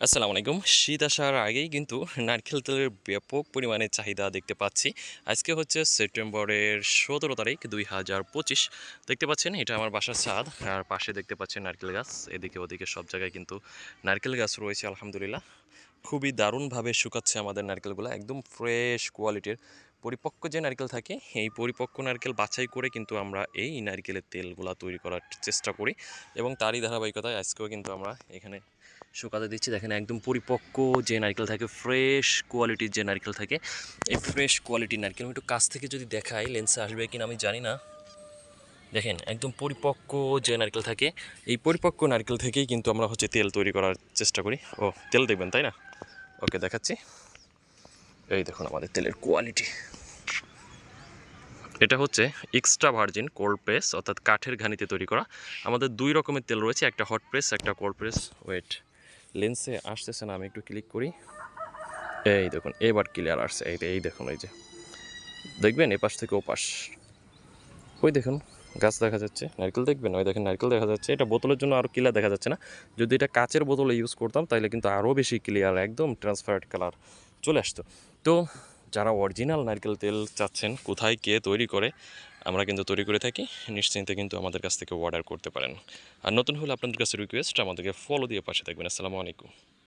আসসালামু আলাইকুম। শীত আসার আগেই কিন্তু নারকেল তেলের ব্যাপক পরিমাণে চাহিদা দেখতে পাচ্ছি। আজকে হচ্ছে সেপ্টেম্বরের ১৭ তারিখ ২০২৫। দেখতে পাচ্ছেন এটা আমার বাসার ছাদ। আর পাশে দেখতে পাচ্ছেন নারকেল গাছ। এদিকে ওদিকে সব জায়গায় কিন্তু নারকেল গাছ রয়েছে আলহামদুলিল্লাহ। খুবই দারুণভাবে শুকাচ্ছে আমাদের নারকেলগুলো। একদম ফ্রেশ কোয়ালিটির পরিপক্ক যে নারকেল থাকে, এই পরিপক্ক নারকেল বাছাই করে কিন্তু আমরা এই নারকেলের তেলগুলা তৈরি করার চেষ্টা করি এবং তারই ধারাবাহিকতায় আজকেও কিন্তু আমরা এখানে শুকাতে দিচ্ছি। দেখেন একদম পরিপক্ক যে নারকেল থাকে, ফ্রেশ কোয়ালিটির যে নারকেল থাকে, এই ফ্রেশ কোয়ালিটির নারকেল আমি একটু কাছ থেকে যদি দেখাই, লেন্সে আসবে কিনা আমি জানি না। দেখেন একদম পরিপক্ক যে নারকেল থাকে, এই পরিপক্ক নারকেল থেকেই কিন্তু আমরা হচ্ছে তেল তৈরি করার চেষ্টা করি। ও তেল দেখবেন তাই না? ওকে দেখাচ্ছি। এই দেখুন আমাদের তেলের কোয়ালিটি। এটা হচ্ছে এক্সট্রা ভার্জিন কোল্ড প্রেস, অর্থাৎ কাঠের ঘানিতে তৈরি করা। আমাদের দুই রকমের তেল রয়েছে, একটা হট প্রেস, একটা কোল্ড প্রেস। ওয়েট, লেন্সে আসতেছে না, আমি একটু ক্লিক করি। এই দেখুন এবার ক্লিয়ার আসছে। এই দেখুন, এই যে দেখবেন এপাশ থেকে ওপাশ, ওই দেখুন গাছ দেখা যাচ্ছে, নারকেল দেখবেন, ওই দেখেন নারকেল দেখা যাচ্ছে। এটা বোতলের জন্য আরও ক্লিয়ার দেখা যাচ্ছে না। যদি এটা কাচের বোতলে ইউজ করতাম তাহলে কিন্তু আরও বেশি ক্লিয়ার, একদম ট্রান্সপারেন্ট কালার চলে আসতো। তো যারা অরিজিনাল নারকেল তেল চাচ্ছেন কোথায় কে তৈরি করে, আমরা কিন্তু তৈরি করে থাকি, নিশ্চিন্তে কিন্তু আমাদের কাছ থেকে অর্ডার করতে পারেন। আর নতুন হলে আপনাদের কাছে রিকোয়েস্ট, আমাদেরকে ফলো দিয়ে পাশে থাকবেন। আসসালামু আলাইকুম।